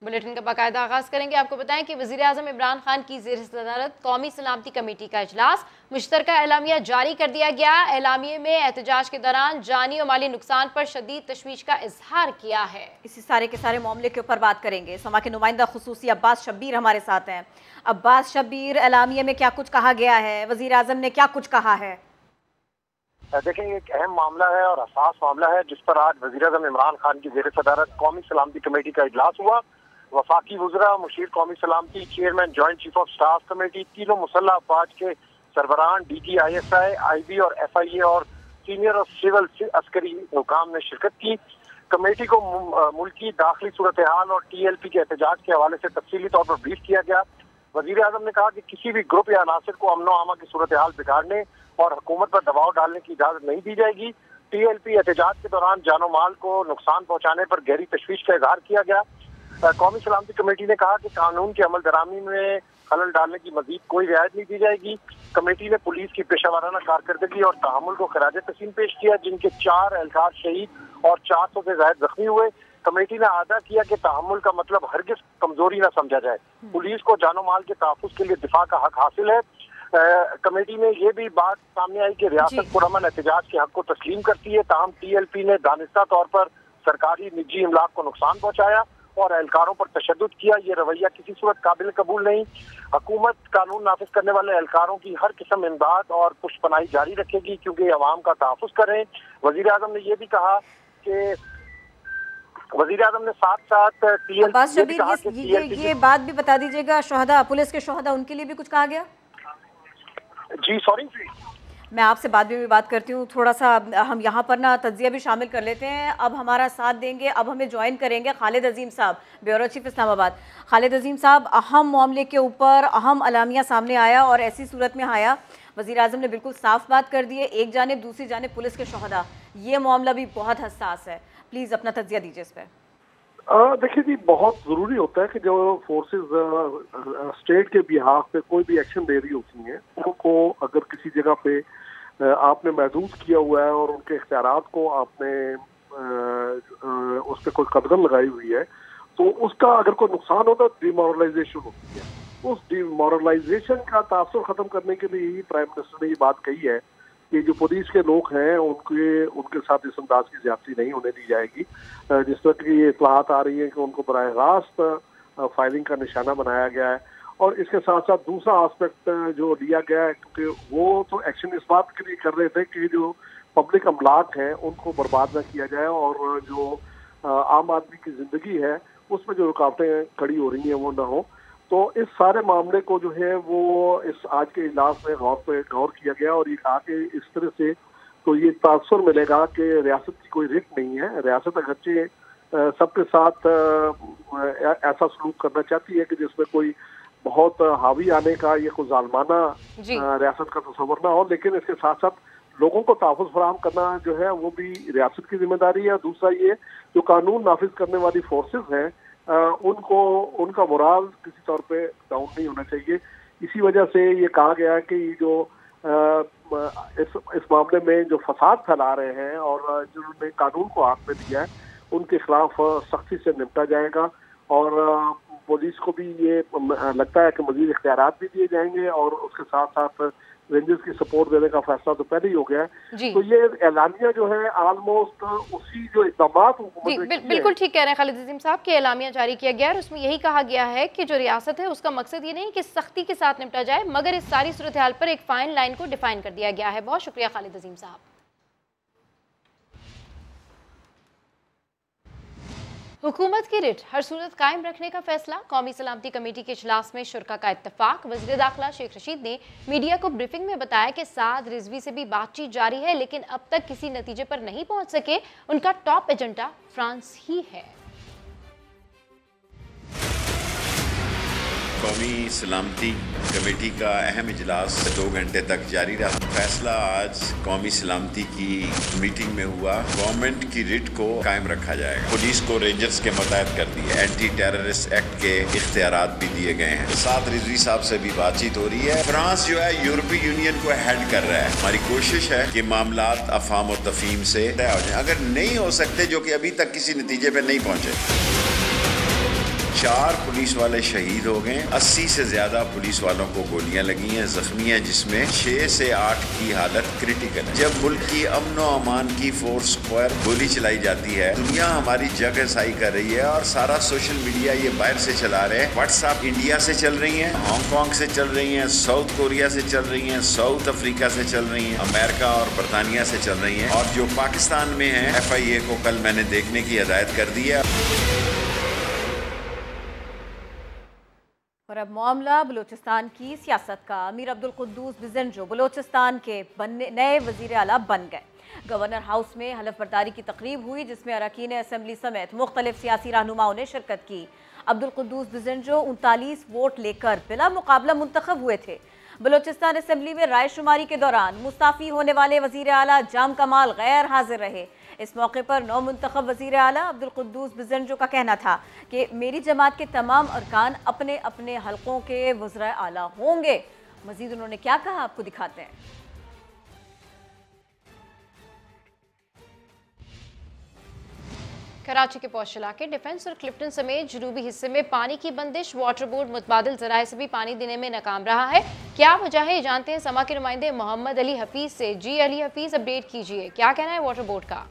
Bulletin का बाकायदा आगाज करेंगे। आपको बताएं कि वज़ीर-ए-आज़म इमरान खान की ज़ेर-ए-सदारत कौमी सलामती कमेटी का इजलास, मुश्तरका एलामिया जारी कर दिया गया। एलामिया में एहतजाज के दौरान जानी और माली नुकसान पर शदीद तशवीश का इजहार किया है। इसी सारे के सारे मामले के ऊपर बात करेंगे। समा के नुमाइंदा खुसूसी अब्बास शब्बीर हमारे साथ हैं। अब्बास शब्बीर, एलामिया में क्या कुछ कहा गया है, वज़ीर-ए-आज़म ने क्या कुछ कहा है? देखें, एक अहम मामला है और हसास मामला है जिस पर आज वज़ीर-ए-आज़म इमरान खान की ज़ेर-ए-सदारत कौमी सलामती कमेटी का इजलास हुआ। वफाकी वज़रा, मुशीर कौमी सलामती, chairman joint chief of staff committee, तीनों मुसल्लह अफवाज के सरबराहान, DG ISI, IB और FIA और सीनियर और सिविल अस्करी हुकाम ने शिरकत की। कमेटी को मुल्की दाखिली सूरत हाल और TLP के एहतजाज के हवाले से तफसीली तौर पर ब्रीफ किया गया। वज़ीर-ए-आज़म ने कहा कि किसी भी ग्रुप या अनासर को अमनो आमा की सूरत हाल बिगाड़ने और हुकूमत पर दबाव डालने की इजाजत नहीं दी जाएगी। TLP एहतजाज के दौरान जानो माल को नुकसान पहुँचाने पर गहरी तशवीश का इजहार किया गया। कौमी सलामती कमेटी ने कहा कि कानून की अमल दरामदी में खलल डालने की मजीद कोई रियायत नहीं दी जाएगी। कमेटी ने पुलिस की पेशावराना कारकर्दगी और तहम्मुल को खराज तस्लीम पेश किया, जिनके 4 एहलकार शहीद और 400 से ज्यादा जख्मी हुए। कमेटी ने आदा किया कि तहम्मुल का मतलब हरगिज कमजोरी न समझा जाए। पुलिस को जानो माल के तहफ़्फ़ुज़ के लिए दिफा का हक हासिल है। कमेटी में ये भी बात सामने आई कि रियासत पुरअमन एहतजाज के हक को तस्लीम करती है, ताहम TLP ने दानिस्ता तौर पर सरकारी निजी इमलाक को नुकसान पहुँचाया और एहलकारों पर तशद्दुद किया। ये रवैया किसी सूरत काबिल कबूल नहीं। हुकूमत कानून नाफिज करने वाले एहलकारों की हर किस्म इमदाद और पुष्पनाई जारी रखेगी क्योंकि अवाम का तहफ़्फ़ुज़ करें। वज़ीर-ए-आज़म ने यह भी कहा कि वज़ीर-ए-आज़म ने साथ साथ ये बात भी बता दीजिएगा, शोहदा, पुलिस के शोहदा, उनके लिए भी कुछ कहा गया? जी सॉरी, मैं आपसे बाद में भी बात करती हूँ। थोड़ा सा हम यहाँ पर ना तज्जिया भी शामिल कर लेते हैं। अब हमारा साथ देंगे, अब हमें ज्वाइन करेंगे खालिद अजीम साहब, ब्यूरो चीफ इस्लामाबाद। खालिद अजीम साहब, अहम मामले के ऊपर अहम अलामिया सामने आया और ऐसी सूरत में आया, वज़ीर-ए-आज़म ने बिल्कुल साफ बात कर दी है, एक जानिब, दूसरी जानिब पुलिस के शोहदा। ये मामला भी बहुत हसास है, प्लीज़ अपना तज्जिया दीजिए इस पर। देखिए जी, बहुत ज़रूरी होता है कि जो फोर्सेस स्टेट के बिहाफ पे कोई भी एक्शन ले रही होती हैं, उनको अगर किसी जगह पे आपने महदूद किया हुआ है और उनके इख्तियारात को आपने उस पर कोई कदगन लगाई हुई है, तो उसका अगर कोई नुकसान होता है डिमोरलाइजेशन होती है। उस डिमोरलाइजेशन का तासुर ख़त्म करने के लिए ही प्राइम मिनिस्टर ने ये बात कही है कि जो पुलिस के लोग हैं उनके साथ इस अंदाज की ज्यादती नहीं होने दी जाएगी। जिस तरह की ये इत्तलाहत आ रही है कि उनको बराह रास्त फायरिंग का निशाना बनाया गया है। और इसके साथ साथ दूसरा आस्पेक्ट जो लिया गया है, क्योंकि वो तो एक्शन इस बात के लिए कर रहे थे कि जो पब्लिक अमलाक हैं उनको बर्बाद न किया जाए और जो आम आदमी की ज़िंदगी है उसमें जो रुकावटें खड़ी हो रही हैं वो ना हो। तो इस सारे मामले को जो है वो इस आज के इजलास में गौर किया गया और ये कहा कि इस तरह से तो ये तासुर मिलेगा कि रियासत की कोई रिट नहीं है। रियासत अगरचे सबके साथ ऐसा सलूक करना चाहती है कि जिसमें कोई बहुत हावी आने का ये कोई जालमाना रियासत का तस्वर ना हो, लेकिन इसके साथ साथ लोगों को तहफ़्फ़ुज़ फराहम करना जो है वो भी रियासत की जिम्मेदारी है। दूसरा ये जो कानून नाफिज करने वाली फोर्सेस हैं उनको उनका मोराल किसी तौर पे डाउन नहीं होना चाहिए। इसी वजह से ये कहा गया है कि जो इस मामले में जो फसाद फैला रहे हैं और जिन्होंने कानून को हाथ में दिया है उनके खिलाफ सख्ती से निपटा जाएगा और पुलिस को भी ये लगता है कि मज़ीद इख्तियारात भी दिए जाएंगे और उसके साथ साथ रेंजर्स की सपोर्ट देने का फैसला तो पहले ही हो गया है। तो ये एलामिया जो है ऑलमोस्ट उसी जो इक़दामात बिल्कुल ठीक कह रहे हैं खालिद अजीम साहब कि एलामिया जारी किया गया है और उसमें यही कहा गया है कि जो रियासत है उसका मकसद ये नहीं कि सख्ती के साथ निपटा जाए, मगर इस सारी सूरत हाल पर एक फाइन लाइन को डिफाइन कर दिया गया है। बहुत शुक्रिया खालिद अजीम साहब। हुकूमत की रिट हर सूरत कायम रखने का फैसला, कौमी सलामती कमेटी के इजलास में शुरका का इत्तफाक। वज़ीर दाखिला शेख रशीद ने मीडिया को ब्रीफिंग में बताया कि साद रिजवी से भी बातचीत जारी है, लेकिन अब तक किसी नतीजे पर नहीं पहुंच सके। उनका टॉप एजेंडा फ्रांस ही है। कौमी सलामती कमेटी का अहम इजलास 2 घंटे तक जारी रहा। फैसला आज कौमी सलामती की मीटिंग में हुआ, गवर्नमेंट की रिट को कायम रखा जाएगा। पुलिस को रेंजर्स के मुतहद कर दिए, एंटी टेररिस्ट एक्ट के इख्तियारात भी दिए गए हैं। साथ रिजवी साहब से भी बातचीत हो रही है। फ्रांस जो है यूरोपीय यूनियन को हेड कर रहा है। हमारी कोशिश है कि मामलात अफाम और तफहीम से तय हो जाए। अगर नहीं हो सकते, जो कि अभी तक किसी नतीजे पर नहीं पहुंचे, 4 पुलिस वाले शहीद हो गए, 80 से ज्यादा पुलिस वालों को गोलियां लगी हैं, जख्मी हैं, जिसमें 6 से 8 की हालत क्रिटिकल है। जब मुल्क की अमन व अमान की फोर्स पर गोली चलाई जाती है, दुनिया हमारी जगहसाई कर रही है और सारा सोशल मीडिया ये बाहर से चला रहे हैं। व्हाट्सएप इंडिया से चल रही है, हांगकांग से चल रही है, साउथ कोरिया से चल रही है, साउथ अफ्रीका से चल रही है, अमेरिका और बरतानिया से चल रही है, और जो पाकिस्तान में है FIA को कल मैंने देखने की हिदायत कर दी है। और अब मामला बलूचिस्तान की सियासत का। अमीर अब्दुल कुद्दूस बिज़ेंजो बलूचिस्तान के नए वज़ीर आला बन गए। गवर्नर हाउस में हलफ बर्दारी की तकरीब हुई, जिसमें अरकान असम्बली समेत मुख्तलिफ सियासी रहनुमाओं ने शिरकत की। अब्दुल कुद्दूस बिज़ेंजो 39 वोट लेकर बिला मुकाबला मुंतखब हुए थे। बलूचिस्तान असम्बली में रायशुमारी के दौरान मुस्ताफ़ी होने वाले वज़ीर आला जाम कमाल गैर हाजिर रहे। इस मौके पर नौ मुंतखब वज़ीर आला अब्दुल कुद्दूस बिज़ेंजो का कहना था कि मेरी जमात के तमाम अरकान अपने अपने हलकों के वज़ीर आला होंगे। मज़ीद उन्होंने क्या कहा, आपको दिखाते हैं। कराची के पौष इलाके, डिफेंस और क्लिफ्टन समेत जनूबी हिस्से में पानी की बंदिश। वाटर बोर्ड मुतबादिल जराए से भी पानी देने में नाकाम रहा है। क्या वजह है, जानते हैं समा के नुमाइंदे मोहम्मद अली हफीज से। जी अली हफीज, अपडेट कीजिए, क्या कहना है वाटर बोर्ड का?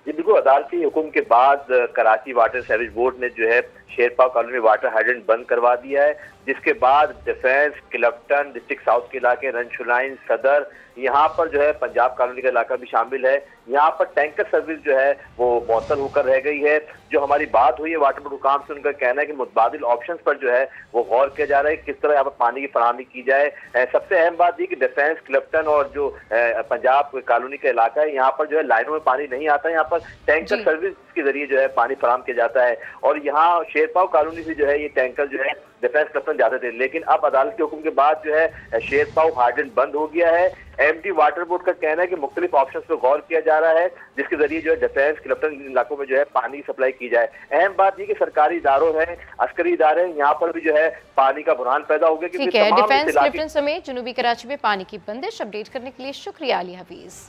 जी बिल्कुल, अदालती हुक्म के बाद कराची वाटर सर्विस बोर्ड ने जो है शेरपाव कॉलोनी में वाटर हाइड्रेंट बंद करवा दिया है, जिसके बाद डिफेंस, क्लिफ्टन, डिस्ट्रिक्ट साउथ के इलाके, रनशुलाइन, सदर, यहाँ पर जो है पंजाब कॉलोनी का इलाका भी शामिल है। यहाँ पर टैंकर सर्विस जो है वो मअतल होकर रह गई है। जो हमारी बात हुई है वाटर बोर्ड हुकाम से, उनका कहना है कि मुतबादिल ऑप्शंस पर जो है वो गौर किया जा रहा है, किस तरह यहाँ पर पानी की फराहमी की जाए। सबसे अहम बात ये कि डिफेंस, क्लिफ्टन और जो पंजाब कॉलोनी का इलाका है, यहाँ पर जो है लाइनों में पानी नहीं आता है, यहाँ पर टैंकर सर्विस के जरिए जो है पानी फराहम किया जाता है। और यहाँ शेरपाव कॉलोनी से जो है ये टैंकर जो है डिफेंस क्लिफ्टन जाते थे, लेकिन अब अदालत के हुक्म के बाद जो है शेरपाव हाइड्रेंट बंद हो गया है। एमटी वाटर बोर्ड का कहना है कि मुख्तलिफ ऑप्शंस पर गौर किया जा रहा है, जिसके जरिए जो है डिफेंस, क्लिफ्टन इलाकों में जो है पानी की सप्लाई की जाए। अहम बात ये कि सरकारी इदारों हैं, अस्करी इदारे हैं, यहाँ पर भी जो है पानी का बुरहान पैदा हो गया। ठीक है, डिफेंस, क्लिफ्टन समेत जनूबी कराची में पानी की बंदिश। अपडेट करने के लिए शुक्रिया अली हफीज।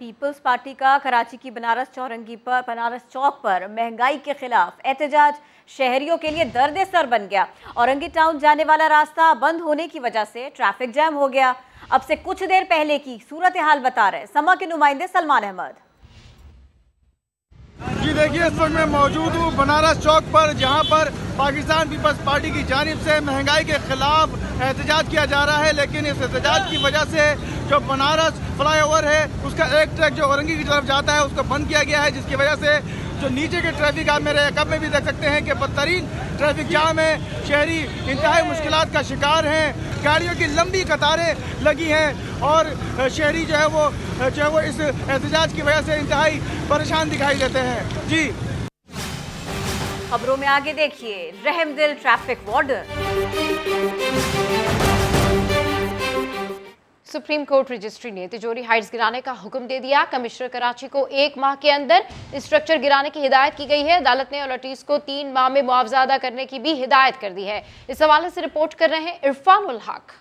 पीपल्स पार्टी का कराची की बनारस चौक पर महंगाई के खिलाफ एहतजाज शहरियों के लिए दर्द सर बन गया। औरंगी टाउन जाने वाला रास्ता बंद होने की वजह से ट्रैफिक जैम हो गया। अब से कुछ देर पहले की सूरत हाल बता रहे समा के नुमाइंदे सलमान अहमद। जी देखिए, इस वक्त मैं मौजूद हूँ बनारस चौक पर, जहाँ पर पाकिस्तान पीपल्स पार्टी की जानिब से महंगाई के खिलाफ एहतजाज किया जा रहा है। लेकिन इस एहतजाज की वजह से जो बनारस फ्लाईओवर है उसका एक ट्रैक जो औरंगी की तरफ जाता है उसको बंद किया गया है, जिसकी वजह से जो नीचे के ट्रैफिक आप मेरे कब में भी देख सकते हैं कि बदतरीन ट्रैफिक जाम है। शहरी इंतहाई मुश्किलात का शिकार हैं, गाड़ियों की लंबी कतारें लगी हैं और शहरी जो है वो इस एहतजाज की वजह से इंतहाई परेशान दिखाई देते हैं। जी खबरों में आगे देखिए, रहमदिल traffic warden. Supreme court registry ने तिजोरी हाइट्स गिराने का हुक्म दे दिया। कमिश्नर कराची को 1 माह के अंदर स्ट्रक्चर गिराने की हिदायत की गई है। अदालत ने अलॉटीज को 3 माह में मुआवजा अदा करने की भी हिदायत कर दी है। इस हवाले से रिपोर्ट कर रहे हैं इरफान उल हक।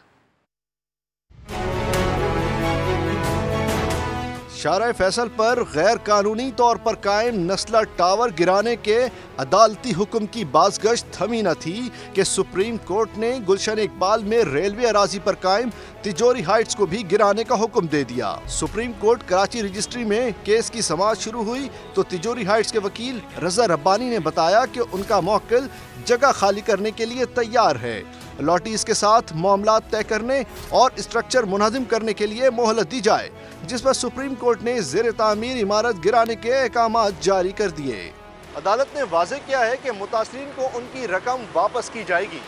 शारा फैसल पर गैर कानूनी तौर पर कायम नस्ला टावर गिराने के अदालती हुक्म की बाज़गश्त थमी न थी कि सुप्रीम कोर्ट ने गुलशन इकबाल में रेलवे अराजी पर कायम तिजोरी हाइट्स को भी गिराने का हुक्म दे दिया। सुप्रीम कोर्ट कराची रजिस्ट्री में केस की समाअत शुरू हुई तो तिजोरी हाइट्स के वकील रजा रब्बानी ने बताया कि उनका मौक्किल जगह खाली करने के लिए तैयार है। लॉटीज के साथ मामला तय करने और स्ट्रक्चर मुनहज़िम करने के लिए मोहलत दी जाए, जिस पर सुप्रीम कोर्ट ने ज़ेर तामीर इमारत गिराने के अहकामात जारी कर दिए। अदालत ने वाज़ेह किया है कि मुतासरीन को उनकी रकम वापस की जाएगी।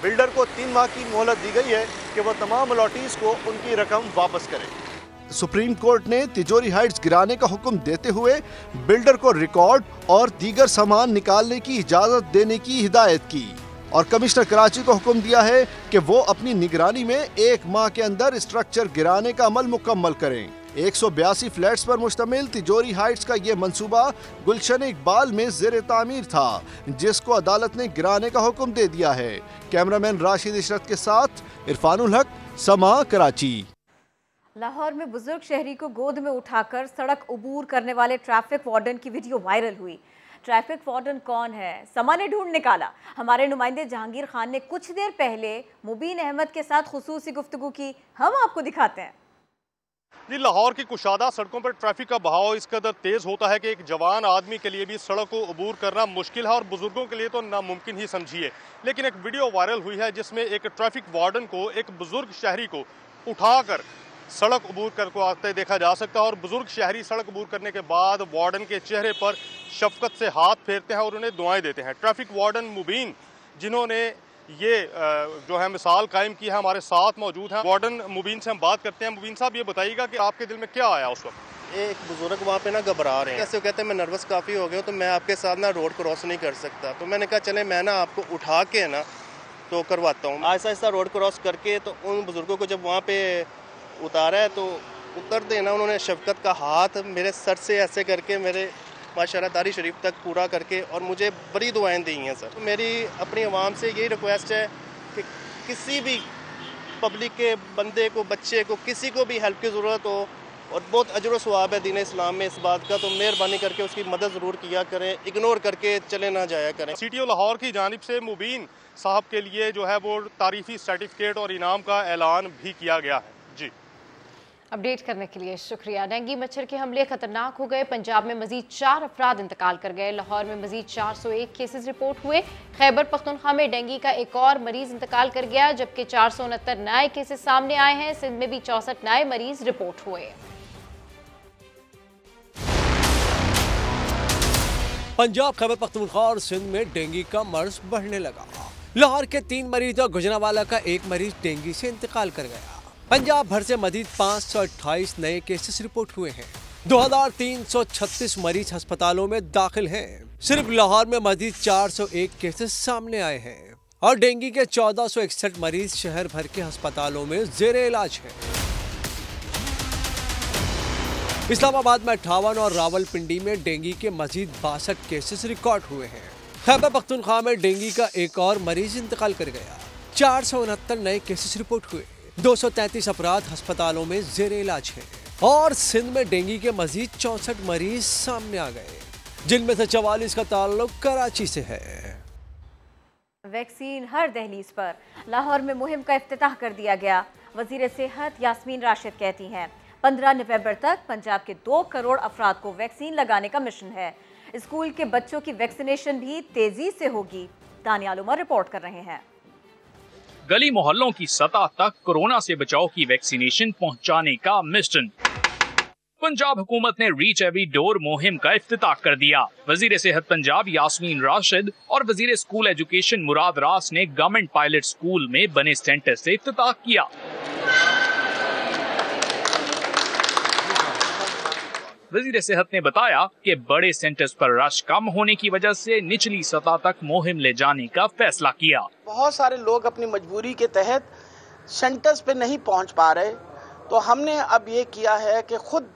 बिल्डर को 3 माह की मोहलत दी गई है कि वह तमाम लॉटीज को उनकी रकम वापस करें। सुप्रीम कोर्ट ने तिजोरी हाइट्स गिराने का हुक्म देते हुए बिल्डर को रिकॉर्ड और दीगर सामान निकालने की इजाज़त देने की हिदायत की और कमिश्नर कराची को हुक्म दिया है कि वो अपनी निगरानी में 1 माह के अंदर स्ट्रक्चर गिराने का अमल मुकम्मल करें। 182 फ्लैट्स पर मुश्तमिल तिजोरी हाइट्स का ये मंसूबा गुलशन इकबाल में ज़ेर तामीर था, जिसको अदालत ने गिराने का हुक्म दे दिया है। कैमरामैन राशिद इशरत के साथ इरफान उल हक, समा, कराची। लाहौर में बुजुर्ग शहरी को गोद में उठाकर सड़क उबूर करने वाले ट्रैफिक वार्डन की वीडियो वायरल हुई। ट्रैफिक वार्डन कौन है, समा ने ढूंढ निकाला। हमारे नुमाइंदे जहांगीर खान ने कुछ देर पहले मुबीन अहमद के साथ खुसूसी गुफ्तगू की, हम आपको दिखाते हैं। जी, लाहौर की कुशादा सड़कों पर ट्रैफिक का बहाव इस कदर तेज होता है कि एक जवान आदमी के लिए भी सड़क को अबूर करना मुश्किल है और बुजुर्गों के लिए तो नामुमकिन ही समझिए। लेकिन एक वीडियो वायरल हुई है जिसमें एक ट्रैफिक वार्डन को एक बुजुर्ग शहरी को उठाकर सड़क अबूर करके आते देखा जा सकता है और बुजुर्ग शहरी सड़क अबूर करने के बाद वार्डन के चेहरे पर शफकत से हाथ फेरते हैं और उन्हें दुआएं देते हैं। ट्रैफिक वार्डन मुबीन, जिन्होंने ये जो है मिसाल कायम की है, हमारे साथ मौजूद हैं। वार्डन मुबीन से हम बात करते हैं। मुबीन साहब, ये बताइएगा कि आपके दिल में क्या आया उस वक्त? एक बुजुर्ग वहाँ पे ना घबरा रहे हैं, कैसे कहते हैं मैं नर्वस काफ़ी हो गया हूँ, तो मैं आपके साथ ना रोड क्रॉस नहीं कर सकता। तो मैंने कहा चले मैं ना आपको उठा के ना तो करवाता हूँ। आहिस्ता आहिस्ता रोड क्रॉस करके तो उन बुजुर्गों को जब वहाँ पे उतारा है तो उतर देना, उन्होंने शफकत का हाथ मेरे सर से ऐसे करके मेरे माशाल्लाह दारी शरीफ तक पूरा करके और मुझे बड़ी दुआएं दी हैं सर। तो मेरी अपनी आवाम से यही रिक्वेस्ट है कि किसी भी पब्लिक के बंदे को, बच्चे को, किसी को भी हेल्प की ज़रूरत हो और बहुत अजर सवाब है दीन इस्लाम में इस बात का, तो मेहरबानी करके उसकी मदद ज़रूर किया करें, इग्नोर करके चले ना जाया करें। सिटी लाहौर की जानिब से मुबीन साहब के लिए जो है वो तारीफी सर्टिफिकेट और इनाम का ऐलान भी किया गया है। जी, अपडेट करने के लिए शुक्रिया। डेंगू मच्छर के हमले खतरनाक हो गए। पंजाब में मजीद 4 अफराद इंतकाल कर गए। लाहौर में मजीद 401 केसेस रिपोर्ट हुए। खैबर पख्तूनख्वा में डेंगू का एक और मरीज इंतकाल कर गया, जबकि 469 नए केसेस सामने आए हैं। सिंध में भी 64 नए मरीज रिपोर्ट हुए। पंजाब, खैबर पख्तूनख्वा और सिंध में डेंगू का मर्ज बढ़ने लगा। लाहौर के 3 मरीज और गुजरांवाला का 1 मरीज डेंगू से इंतकाल कर गया। पंजाब भर से मजीद 528 नए केसेस रिपोर्ट हुए हैं। 2336 मरीज अस्पतालों में दाखिल हैं। सिर्फ लाहौर में मजीद 401 केसेस सामने आए हैं और डेंगू के 1461 मरीज शहर भर के अस्पतालों में जेरे इलाज हैं। इस्लामाबाद में 58 और रावलपिंडी में डेंगू के मजीद 62 केसेस रिकॉर्ड हुए हैं। खैबर पख्तूनख्वा में डेंगू का एक और मरीज इंतकाल कर गया। 469 नए केसेस रिपोर्ट हुए। 233 अपराध अस्पतालों में जेरे इलाज हैं और सिंध में डेंगू के मजीद 64 मरीज सामने आ गए, जिनमें से 44 का ताल्लुक कराची से है। वैक्सीन हर दहलीज पर, लाहौर में मुहिम का इफ्तिताह कर दिया गया। वजीर सेहत यास्मीन राशिद कहती हैं 15 नवंबर तक पंजाब के 2 करोड़ अफराद को वैक्सीन लगाने का मिशन है। स्कूल के बच्चों की वैक्सीनेशन भी तेजी से होगी। दानियाल उमर रिपोर्ट कर रहे हैं। गली मोहल्लों की सतह तक कोरोना से बचाव की वैक्सीनेशन पहुंचाने का मिशन। पंजाब हुकूमत ने रीच एवरी डोर मुहिम का इफ्तिताह कर दिया। वजीर सेहत पंजाब यास्मीन राशिद और वजीर स्कूल एजुकेशन मुराद रास ने गवर्नमेंट पायलट स्कूल में बने सेंटर से इफ्तिताह किया। वजीर सेहत ने बताया कि बड़े सेंटर्स पर रश कम होने की वजह से निचली सतह तक मुहिम ले जाने का फैसला किया। बहुत सारे लोग अपनी मजबूरी के तहत सेंटर्स पे नहीं पहुंच पा रहे, तो हमने अब ये किया है कि खुद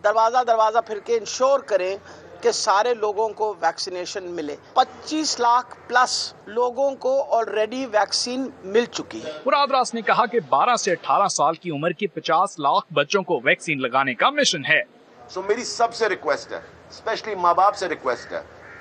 दरवाजा फिर के इंश्योर करें कि सारे लोगों को वैक्सीनेशन मिले। 25 लाख प्लस लोगों को ऑलरेडी वैक्सीन मिल चुकी है। मुराद रास ने कहा कि 12 से 18 साल की उम्र के 50 लाख बच्चों को वैक्सीन लगाने का मिशन है। मेरी सबसे रिक्वेस्ट है, स्पेशली माँ बाप से रिक्वेस्ट है,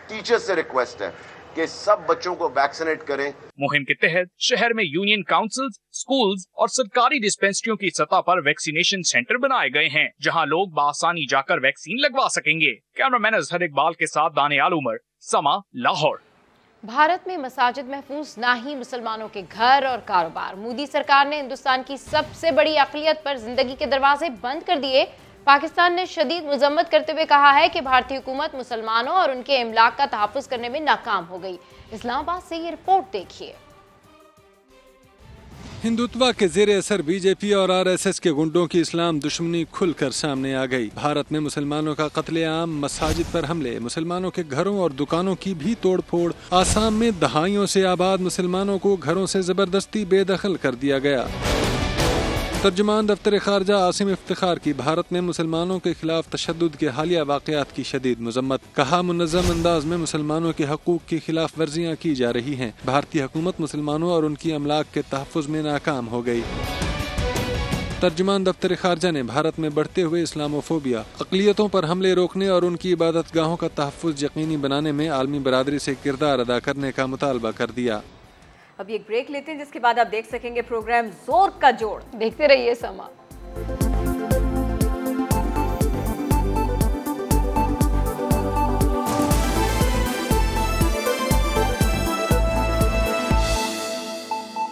टीचर्स से रिक्वेस्ट है कि सब बच्चों को वैक्सीनेट करें। मुहिम के तहत शहर में यूनियन काउंसिल्स, स्कूल्स और सरकारी डिस्पेंसरियों की सतह पर वैक्सीनेशन सेंटर बनाए गए हैं, जहां लोग बआसानी जाकर वैक्सीन लगवा सकेंगे। कैमरामैन अजहर इकबाल के साथ दानियाल उमर, समा, लाहौर। भारत में मसाजिद महफूज ना ही मुसलमानों के घर और कारोबार। मोदी सरकार ने हिंदुस्तान की सबसे बड़ी अक़लियत पर जिंदगी के दरवाजे बंद कर दिए। पाकिस्तान ने शदीद मजम्मत करते हुए कहा है कि भारतीय हुकूमत मुसलमानों और उनके इमलाक का तहफ़्फ़ुज़ करने में नाकाम हो गई। इस्लामाबाद से ये रिपोर्ट देखिए। हिंदुत्व के जेर असर बीजेपी और आरएसएस के गुंडों की इस्लाम दुश्मनी खुलकर सामने आ गई। भारत में मुसलमानों का कत्लेआम, मसाजिद पर हमले, मुसलमानों के घरों और दुकानों की भी तोड़फोड़। आसाम में दहाइयों से आबाद मुसलमानों को घरों से जबरदस्ती बेदखल कर दिया गया। तर्जुमान दफ्तर खारजा आसिम इफ्तिखार की भारत में मुसलमानों के खिलाफ तशद्दुद के हालिया वाक़यात की शदीद मजम्मत। कहा मुनज़्ज़म अंदाज में मुसलमानों के हकूक़ की खिलाफ वर्जियाँ की जा रही हैं। भारतीय हुकूमत मुसलमानों और उनकी अमलाक के तहफ़्फ़ुज़ में नाकाम हो गई। तर्जुमान दफ्तर खारजा ने भारत में बढ़ते हुए इस्लामोफोबिया, अक़लियतों पर हमले रोकने और उनकी इबादत गाहों का तहफ़्फ़ुज़ यकीनी बनाने में आलमी बरादरी से किरदार अदा करने का मुतालबा कर दिया। अभी एक ब्रेक लेते हैं जिसके बाद आप देख सकेंगे प्रोग्राम जोर का जोड़। देखते रहिए समा।